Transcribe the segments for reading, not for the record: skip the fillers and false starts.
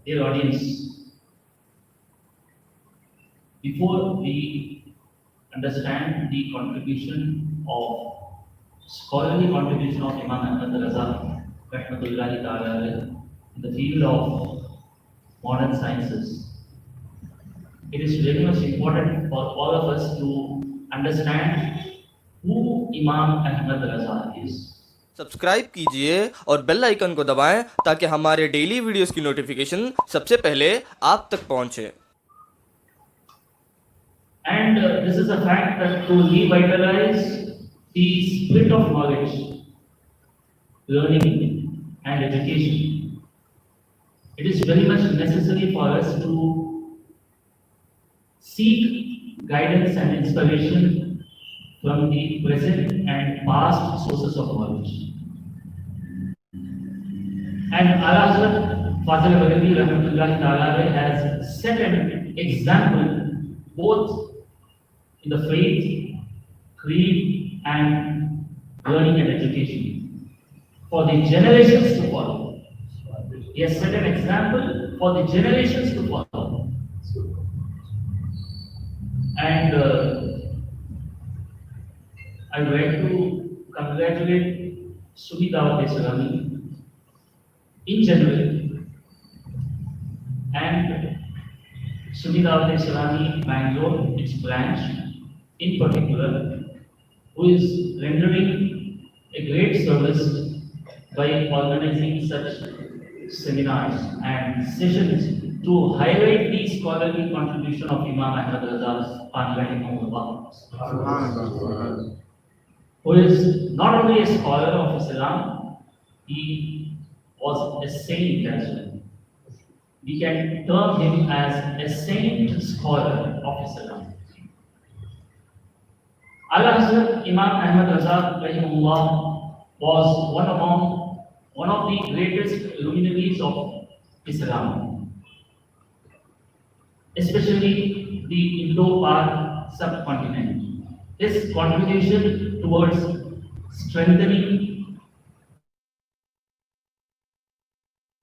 Dear audience, before we understand the contribution of scholarly contribution of Imam Ahmad Raza, Rahmatullahi Ta'ala alayhi, in the field of modern sciences, it is very much important for all of us to understand who Imam Ahmad Raza is. Subscribe कीजिए और bell icon को दबाएं ताकि हमारे daily videos की notification सबसे पहले आप तक पहुंचे। And this is a fact that to revitalize the spirit of knowledge, learning, and education, it is very much necessary for us to seek guidance and inspiration from the present and past sources of knowledge. And Al-Hazrat Fazil Baghavi Rahmatullahi Ta'ala has set an example both in the faith, creed, and learning and education for the generations to follow. He has set an example for the generations to follow. And I would like to congratulate Sunni Dawat Islami in general and Sunni Dawat Islami Bangalore, its branch in particular, who is rendering a great service by organizing such seminars and sessions to highlight the scholarly contribution of Imam Ahmad Raza Panwani, who is not only a scholar of Islam, he was a saint as well. We can term him as a saint scholar of Islam. Al-Hazrat Imam Ahmad Raza Rahimahullah was one of the greatest luminaries of Islam, especially the Indo-Pak subcontinent. His contribution towards strengthening,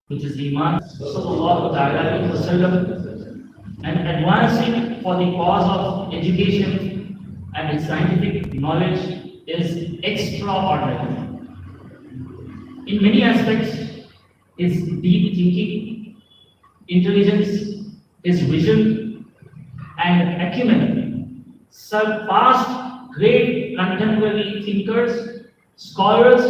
which is Iman Sallallahu Alaihi Wasallam, and advancing for the cause of education and scientific knowledge is extraordinary. In many aspects, his deep thinking, intelligence, his vision, and acumen surpassed great contemporary thinkers, scholars,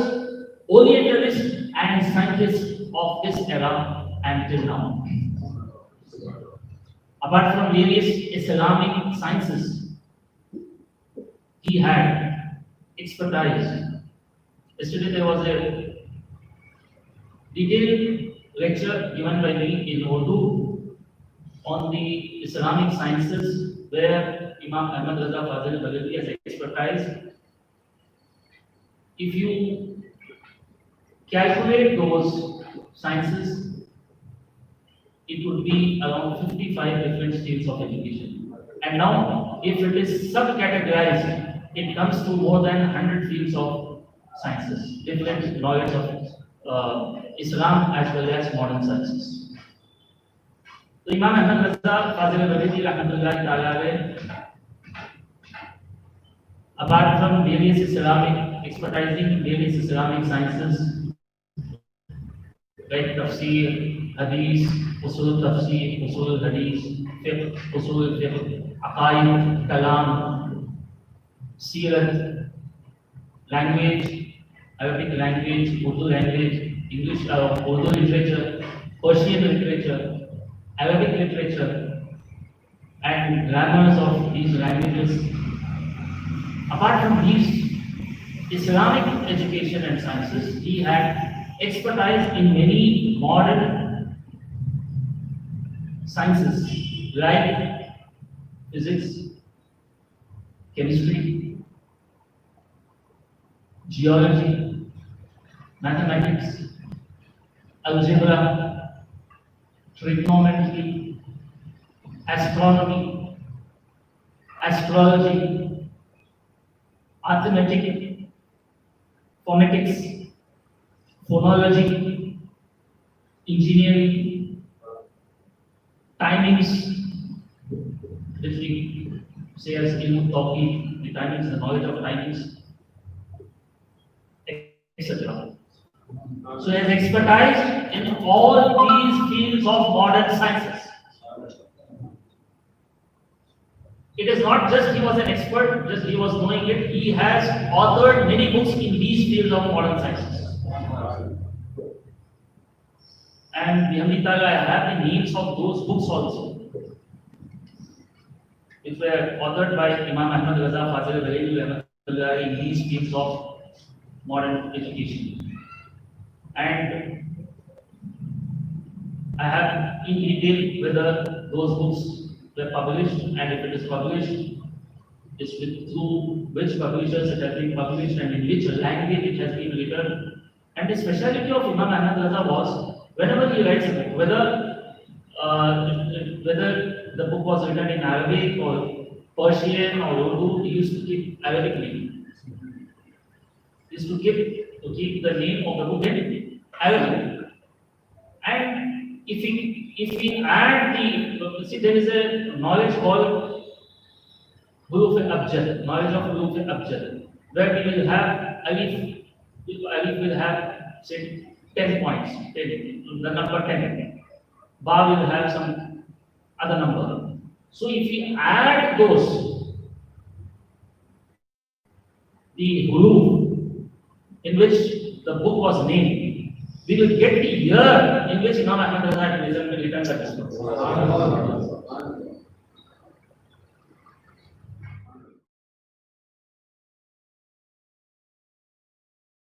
Orientalists, and scientists of this era until now. Apart from various Islamic sciences, he had expertise. Yesterday there was a detailed lecture given by me in Urdu on the Islamic sciences, where Imam Ahmad Raza Fazil Baghavi has expertise. If you calculate those sciences, it would be around 55 different states of education. And now, if it is subcategorized, it comes to more than 100 fields of sciences, different knowledge of Islam as well as modern sciences. So Imam Ahmad Raza Fazil Baghavi Rahmatullahi Ta'ala, apart from various Islamic expertising various Islamic sciences like tafsir, hadith, usul tafsir, usul hadith, fiqh, usul fiqh, aqaid, kalam, seerat, language, Arabic language, Urdu language, English, Urdu literature, Persian literature, Arabic literature, and grammars of these languages. Apart from these Islamic education and sciences, he had expertise in many modern sciences like physics, chemistry, geology, mathematics, algebra, trigonometry, astronomy, astrology, arithmetic, phonetics, phonology, engineering, timings, which we say as ilmu tawqif, the timings, the knowledge of timings, etc. So he has expertise in all these fields of modern sciences. It is not just he was an expert, just he was knowing it, he has authored many books in these fields of modern sciences. And Bihamditaga, I have the names of those books also, which were authored by Imam Ahmad Raza Fazil Rahimahullah in these fields of modern education. And I have in detail whether those books were published, and if it is published, is through which publishers it has been published and in which language it has been written. And the speciality of Imam Ahmad Raza was, whenever he writes a book, whether the book was written in Arabic or Persian or Urdu, he used to keep Arabic name. He used to keep the name of the book in Arabic. And if we add there is a knowledge called Huruf al-Abjad, knowledge of Huruf al-Abjad, where we will have alif will have say 10 points, the number 10. Ba will have some other number. So if we add those, the huruf in which the book was named, we will get the year in which Imam Ahmad Raza had written that book.